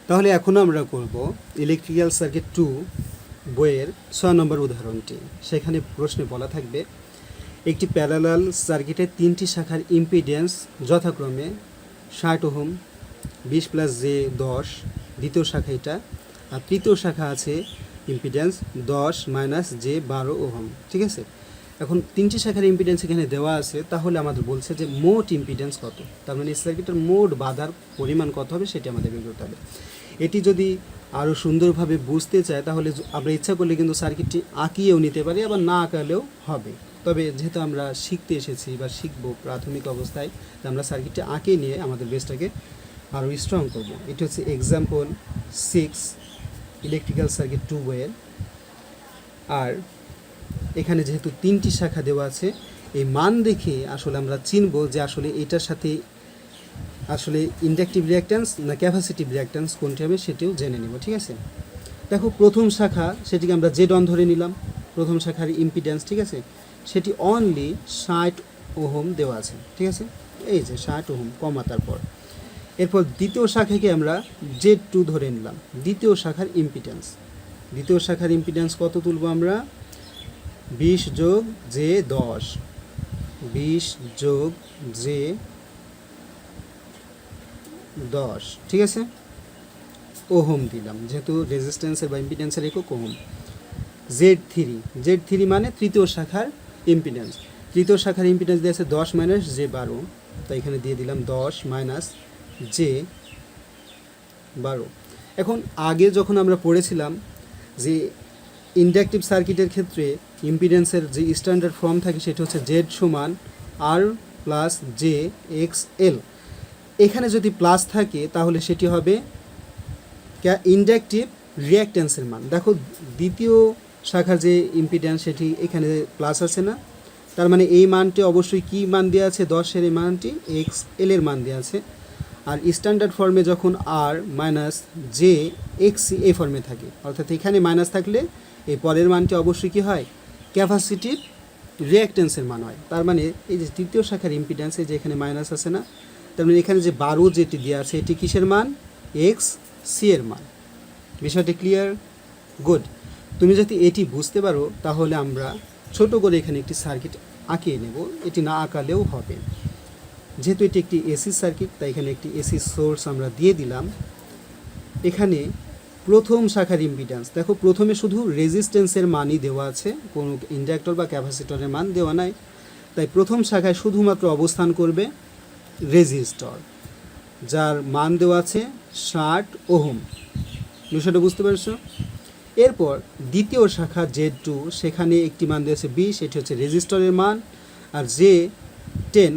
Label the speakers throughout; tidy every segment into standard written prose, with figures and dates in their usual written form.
Speaker 1: তাহলে এখন আমরা করব ইলেকট্রিক্যাল সার্কিট 2 বইয়ের 6 নম্বর উদাহরণটি। সেখানে প্রশ্নে বলা থাকবে একটি প্যারালাল সার্কিটের 3টি শাখার ইম্পিডেন্স যথাক্রমে 60 ওহম, 20 প্লাস জে 10, দ্বিতীয় শাখা এটা, আর তৃতীয় শাখা আছে ইম্পিডেন্স 10 মাইনাস জে 12 ওহম। ঠিক আছে, এখন 3টি শাখার ইম্পিডেন্স এখানে দেওয়া আছে, তাহলে আমাদের বলছে যে মোট ইম্পিডেন্স কত, তার মানে এই সার্কিটের মোট বাধার পরিমাণ কত হবে সেটি আমাদের বের করতে হবে। এটি যদি আরও সুন্দরভাবে বুঝতে চায় তাহলে আমরা ইচ্ছা করলে কিন্তু সার্কিটটি আঁকিয়েও নিতে পারি, আবার না আঁকালেও হবে। তবে যেহেতু আমরা শিখতে এসেছি বা শিখবো প্রাথমিক অবস্থায়, তা আমরা সার্কিটটি আঁকিয়ে নিয়ে আমাদের বেসটাকে আরও স্ট্রং করব। এটি হচ্ছে এক্সাম্পল 6 ইলেকট্রিক্যাল সার্কিট 2 বইয়ের। আর এখানে যেহেতু 3টি শাখা দেওয়া আছে, এই মান দেখে আসলে আমরা চিনব যে আসলে এটার সাথে আসলে ইন্ডাকটিভ রিঅ্যাকট্যান্স না ক্যাপাসিটিভ রিঅ্যাকট্যান্স কোনটি হবে সেটিও জেনে নেব। ঠিক আছে, দেখো প্রথম শাখা সেটিকে আমরা জেড অন ধরে নিলাম, প্রথম শাখার ইম্পিডেন্স। ঠিক আছে, সেটি অনলি 60 ওহম দেওয়া আছে। ঠিক আছে, এই যে 60 ওহম কমা তারপর। এরপর দ্বিতীয় শাখাকে আমরা জেড 2 ধরে নিলাম, দ্বিতীয় শাখার ইম্পিডেন্স। দ্বিতীয় শাখার ইম্পিডেন্স কত তুলব আমরা? 20 যোগ জে 10, 20 যোগ জে 10। ঠিক আছে, ওহম দিলাম যেহেতু রেজিস্ট্যান্সের বা ইম্পিডেন্সের একক ওহম। জেড থ্রি মানে তৃতীয় শাখার ইম্পিডেন্স। তৃতীয় শাখার ইম্পিডেন্স দিয়েছে 10 মাইনাস জে 12, তাই এখানে দিয়ে দিলাম 10 মাইনাস জে 12। এখন আগে যখন আমরা পড়েছিলাম যে ইন্ডাকটিভ সার্কিটের ক্ষেত্রে ইম্পিডেন্সের যে স্ট্যান্ডার্ড ফর্ম থাকে সেটা হচ্ছে জেড সমান আর প্লাস জে এক্স এল। এখানে যদি প্লাস থাকে তাহলে সেটি হবে ইন্ডাকটিভ রিঅ্যাকট্যান্সের মান। দেখো দ্বিতীয় শাখার যে ইম্পিডেন্স সেটি এখানে প্লাস আছে না, তার মানে এই মানটি অবশ্যই কি মান দেওয়া আছে? 10-এর এই মানটি এক্স এল এর মান দেওয়া আছে। আর স্ট্যান্ডার্ড ফর্মে যখন আর মাইনাস জে এক্স এই ফর্মে থাকে, অর্থাৎ এখানে মাইনাস থাকলে এই পরের মানটি অবশ্যই কি হয়? ক্যাপাসিটিভ রিঅ্যাকট্যান্সের মান হয়। তার মানে এই যে তৃতীয় শাখার ইম্পিডেন্সে যে এখানে মাইনাস আছে না, তার মানে এখানে যে 12 যেটি দেওয়া আছে এটি কিসের মান? এক্স সি এর মান। বিষয়টি ক্লিয়ার? গুড। তুমি যদি এটি বুঝতে পারো তাহলে আমরা ছোট করে এখানে একটি সার্কিট আঁকিয়ে নেব, এটি না আঁকালেও হবে। যেহেতু এটি একটি এসি সার্কিট তাই এখানে একটি এসি সোর্স আমরা দিয়ে দিলাম। এখানে প্রথম শাখার ইম্পিডেন্স দেখো, প্রথমে শুধু রেজিস্ট্যান্সের মানই দেওয়া আছে, কোনো ইন্ডাক্টর বা ক্যাপাসিটরের মান দেওয়া নাই, তাই প্রথম শাখায় শুধুমাত্র অবস্থান করবে রেজিস্টর, যার মান দেওয়া আছে 60 ওহম। বিষয়টা বুঝতে পারছো? এরপর দ্বিতীয় শাখা জেড 2, সেখানে একটি মান দিয়েছে 20, এটি হচ্ছে রেজিস্টরের মান। আর জে 10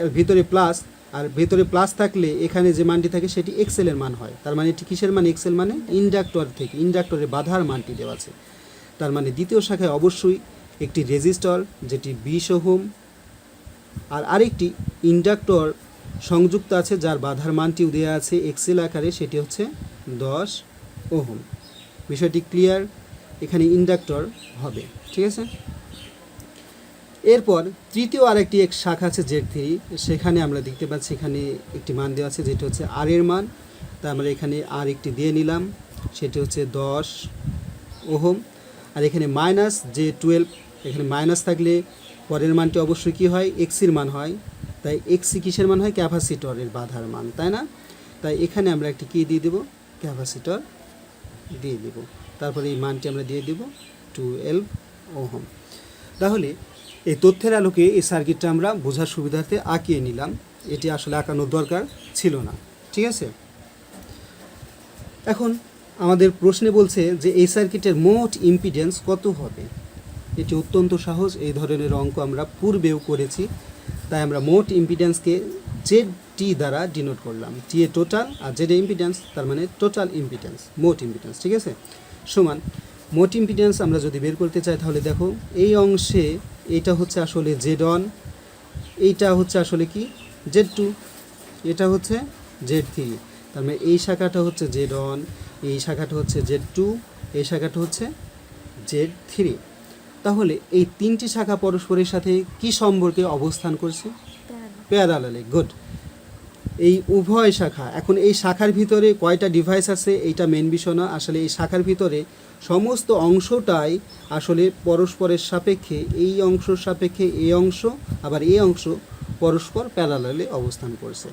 Speaker 1: এর ভিতরে প্লাস, আর ভিতরে প্লাস থাকলে এখানে যে মানটি থাকে সেটি এক্সেলের মান হয়। তার মানে এটি কিসের মান? এক্সেল মানে ইন্ডাক্টর থেকে, ইন্ডাক্টরের বাধার মানটি দেওয়া আছে। তার মানে দ্বিতীয় শাখায় অবশ্যই একটি রেজিস্টর যেটি 20 ওহম আর আরেকটি ইন্ডাক্টর সংযুক্ত আছে যার বাধার মানটিও দেওয়া আছে এক্সেল আকারে, সেটি হচ্ছে 10 ওহম। বিষয়টি ক্লিয়ার? এখানে ইন্ডাক্টর হবে। ঠিক আছে, এরপর তৃতীয় আরেকটি এক শাখা আছে জেড 3, সেখানে আমরা দেখতে পাচ্ছি এখানে একটি মান দেওয়া আছে যেটা হচ্ছে আর এর মান। তা আমরা এখানে আর একটি দিয়ে নিলাম, সেটি হচ্ছে 10 ওহম। আর এখানে মাইনাস জে 12, এখানে মাইনাস থাকলে পরের মানটি অবশ্যই কী হয়? এক্সির মান হয়। তাই এক্সি কিসের মান হয়? ক্যাপাসিটরের বাধার মান, তাই না? তাই এখানে আমরা একটি কী দিয়ে দেব? ক্যাপাসিটর দিয়ে দেব। তারপরে এই মানটি আমরা দিয়ে দেব 12 ওহম। তাহলে এই তথ্যের আলোকে এই সার্কিটটা আমরা বোঝার সুবিধার্থে আঁকিয়ে নিলাম, এটি আসলে আঁকানোর দরকার ছিল না। ঠিক আছে, এখন আমাদের প্রশ্নে বলছে যে এই সার্কিটের মোট ইম্পিডেন্স কত হবে। এটি অত্যন্ত সহজ, এই ধরনের অঙ্ক আমরা পূর্বেও করেছি। তাই আমরা মোট ইম্পিডেন্সকে জেড টি দ্বারা ডিনোট করলাম। টি এ টোটাল আর জেড এ ইম্পিডেন্স, তার মানে টোটাল ইম্পিডেন্স, মোট ইম্পিডেন্স। ঠিক আছে, সমান মোট ইম্পিডেন্স আমরা যদি বের করতে চাই তাহলে দেখো এই অংশে এটা হচ্ছে আসলে জেড অন, এইটা হচ্ছে আসলে কি? জেড 2, এটা হচ্ছে জেড 3। তার মানে এই শাখাটা হচ্ছে জেড অন, এই শাখাটা হচ্ছে জেড 2, এই শাখাটা হচ্ছে জেড 3। তাহলে এই 3টি শাখা পরস্পরের সাথে কি সম্পর্কে অবস্থান করছে? প্যারালালে। গুড। এই উভয় শাখা, এখন এই শাখার ভিতরে কয়টা ডিভাইস আছে এইটা মেন বিষয় না, আসলে এই শাখার ভিতরে সমস্ত অংশটাই আসলে পরস্পরের সাপেক্ষে, এই অংশের সাপেক্ষে এই অংশ, আবার এই অংশ পরস্পর প্যারালালে অবস্থান করছে,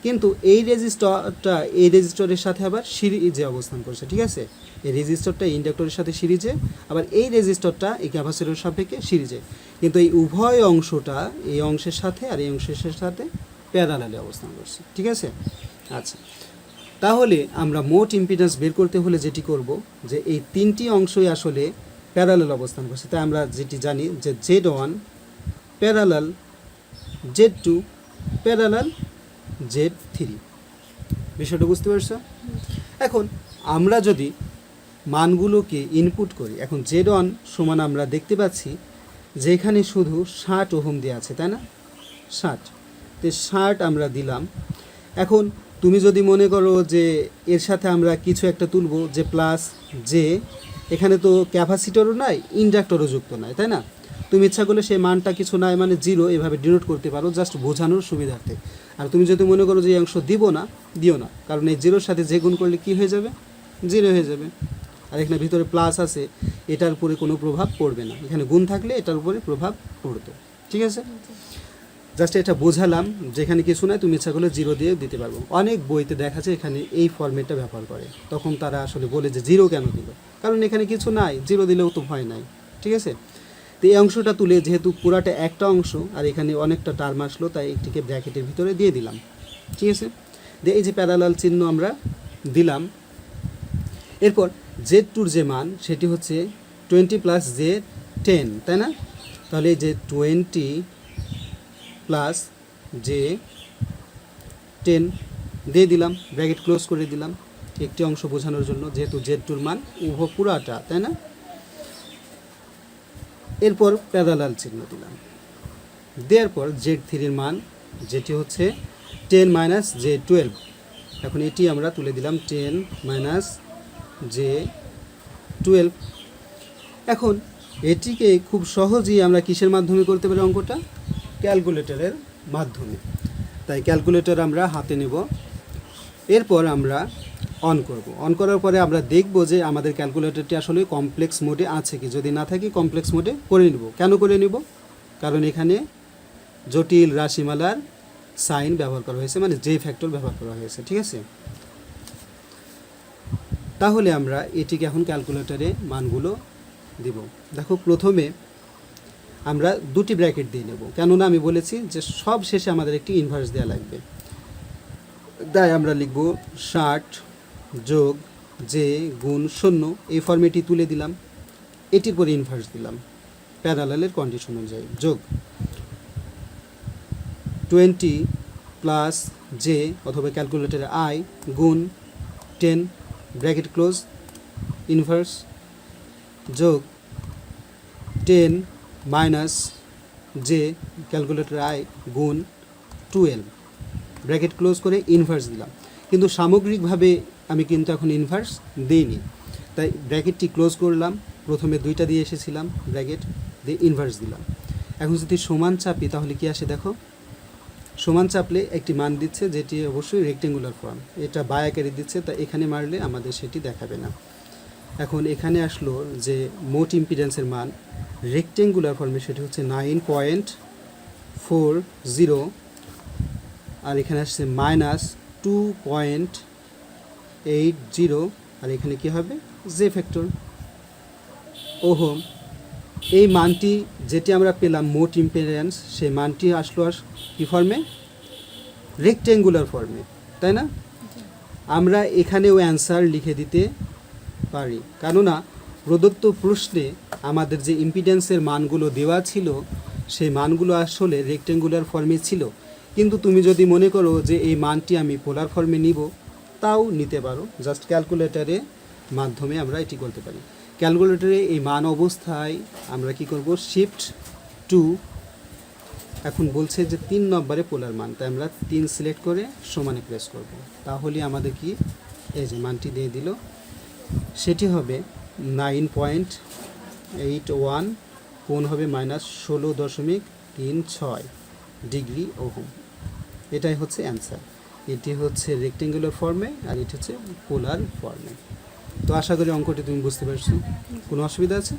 Speaker 1: কিন্তু এই রেজিস্টরটা এই রেজিস্টরের সাথে আবার সিরিজে অবস্থান করছে, ঠিক আছে। এই রেজিস্টরটা ইন্ডাক্টরের সাথে সিরিজে, আবার এই রেজিস্টরটা এই ক্যাপাসিটরের সাপেক্ষে সিরিজে, কিন্তু এই উভয় অংশটা এই অংশের সাথে আর এই অংশের সাথে প্যারালালে অবস্থান করছে, ঠিক আছে। আচ্ছা, তাহলে আমরা মোট ইম্পিডেন্স বের করতে হলে যেটি করব, যে এই তিনটি অংশই আসলে প্যারালাল অবস্থান করছে, তাই আমরা যেটি জানি যে Z1 parallel Z2 parallel Z3, বিষয়টা বুঝতে পারছো? এখন আমরা যদি মানগুলোকে ইনপুট করি, এখন Z1 সমান আমরা দেখতে পাচ্ছি যে এখানে শুধু 60 ওহম দেওয়া আছে, তাই না? 60, তো 60 আমরা দিলাম। এখন তুমি যদি মনে করো যে এর সাথে আমরা কিছু একটা তুলব, যে প্লাস যে, এখানে তো ক্যাপাসিটরও নাই, ইন্ডাক্টরও যুক্ত নাই, তাই না? তুমি ইচ্ছা করলে সেই মানটা কিছু নাই মানে 0 এভাবে ডিনোট করতে পারো, জাস্ট বোঝানোর সুবিধার্থে। আর তুমি যদি মনে করো যে এই অংশ দিব না, দিও না, কারণ এই 0-র সাথে যে গুণ করলে কী হয়ে যাবে? 0 হয়ে যাবে। আর এখানে ভিতরে প্লাস আছে, এটার উপরে কোনো প্রভাব পড়বে না, এখানে গুণ থাকলে এটার উপরে প্রভাব পড়তো, ঠিক আছে। জাস্ট এটা বোঝালাম, যেখানে কিছু নাই তুমি ইচ্ছা করলে 0 দিয়ে দিতে পারবো। অনেক বইতে দেখা যায় এখানে এই ফরম্যাটটা ব্যবহার করে, তখন তারা আসলে বলে যে 0 কেন দিল, কারণ এখানে কিছু নাই, 0 দিলেও তো ভয় নাই, ঠিক আছে। তো এই অংশটা তুলে, যেহেতু পুরাটা একটা অংশ আর এখানে অনেকটা টার্ম আসলো, তাই একটিকে ব্র্যাকেটের ভিতরে দিয়ে দিলাম, ঠিক আছে। দিয়ে এই যে প্যারালাল চিহ্ন আমরা দিলাম। এরপর Z2-র যে মান সেটি হচ্ছে 20 প্লাস Z10, তাই না? তাহলে এই যে 20 প্লাস Z10 দিয়ে দিলাম, ব্র্যাকেট ক্লোজ করে দিলাম একটি অংশ বোঝানোর জন্য, যেহেতু Z2-র মান উভয় পুরাটা, তাই না? এরপর প্যারালাল চিহ্ন দিলাম, দেওয়ার পর Z3-র মান যেটি হচ্ছে 10 মাইনাস Z12, এখন এটি আমরা তুলে দিলাম 10 মাইনাস Z12। এখন এটিকে খুব সহজেই আমরা কিসের মাধ্যমে করতে পারি অঙ্কটা? ক্যালকুলেটরের মাধ্যমে। তাই ক্যালকুলেটর আমরা হাতে নেব, এরপর আমরা অন করব। অন করার পরে আমরা দেখব যে আমাদের ক্যালকুলেটরটি আসলে কমপ্লেক্স মোডে আছে কি, যদি না থাকে কমপ্লেক্স মোডে করে নেব। কেন করে নেব? কারণ এখানে জটিল রাশিমালার সাইন ব্যবহার করা হয়েছে, মানে যে ফ্যাক্টর ব্যবহার করা হয়েছে, ঠিক আছে। তাহলে আমরা এটিকে এখন ক্যালকুলেটরে মানগুলো দিব। দেখো, প্রথমে আমরা দুটি ব্র্যাকেট দিয়ে নেব, কেননা আমি বলেছি যে সব শেষে আমাদের একটি ইনভার্স দেওয়া লাগবে। তাই আমরা লিখব 60 যোগ যে গুণ 0, এই ফর্মেটি তুলে দিলাম, এটির পরে ইনভার্স দিলাম প্যারালালের কন্ডিশন অনুযায়ী, যোগ 20 প্লাস জে অথবা ক্যালকুলেটরে আই গুণ 10 ব্র্যাকেট ক্লোজ ইনভার্স, যোগ 10 মাইনাস জে ক্যালকুলেটরে আই গুণ 12 ব্র্যাকেট ক্লোজ করে ইনভার্স দিলাম। কিন্তু সামগ্রিকভাবে আমি কিন্তু এখন ইনভার্স দিইনি, তাই ব্র্যাকেটটি ক্লোজ করলাম, প্রথমে দুইটা দিয়ে এসেছিলাম, ব্র্যাকেট দিয়ে ইনভার্স দিলাম। এখন যদি সমান চাপি তাহলে কি আসে দেখো, সমান চাপলে একটি মান দিচ্ছে যেটি অবশ্যই রেক্টেঙ্গুলার ফর্ম, এটা বাই আকারে দিচ্ছে, তা এখানে মারলে আমাদের সেটি দেখাবে না। এখন এখানে আসলো যে মোট ইম্পিডেন্সের মান রেক্টেঙ্গুলার ফর্মে, সেটি হচ্ছে 9.40, আর এখানে আসছে মাইনাস 2.80, আর এখানে কি হবে? J factor ohm. এই মানটি যেটি আমরা পেলাম মোট ইম্পিডেন্স, সেই মানটি আসলো আর কী ফর্মে? রেক্টেঙ্গুলার ফর্মে, তাই না? আমরা এখানেও অ্যান্সার লিখে দিতে পারি, কেননা প্রদত্ত প্রশ্নে আমাদের যে ইম্পিডেন্সের মানগুলো দেওয়া ছিল সেই মানগুলো আসলে রেক্টেঙ্গুলার ফর্মে ছিল। কিন্তু তুমি যদি মনে করো যে এই মানটি আমি পোলার ফর্মে নিব, তাও নিতে পারো, জাস্ট ক্যালকুলেটরে মাধ্যমে আমরা এটি করতে পারি। ক্যালকুলেটরে এই মান অবস্থায় আমরা কি করব? শিফট 2, এখন বলছে যে 3 নম্বরে পোলার মান, তাই আমরা 3 সিলেক্ট করে সমানে প্রেস করব, তাহলে আমাদের কি এই যে মানটি দিয়ে দিল, সেটি হবে 9.81, কোণ হবে -16.36 ডিগ্রি ওহম। এটাই হচ্ছে অ্যান্সার। এটি হচ্ছে রেক্টেঙ্গুলার ফর্মে আর এটি হচ্ছে পোলার ফর্মে। তো আশা করি অঙ্কটি তুমি বুঝতে পারছো। কোনো অসুবিধা আছে?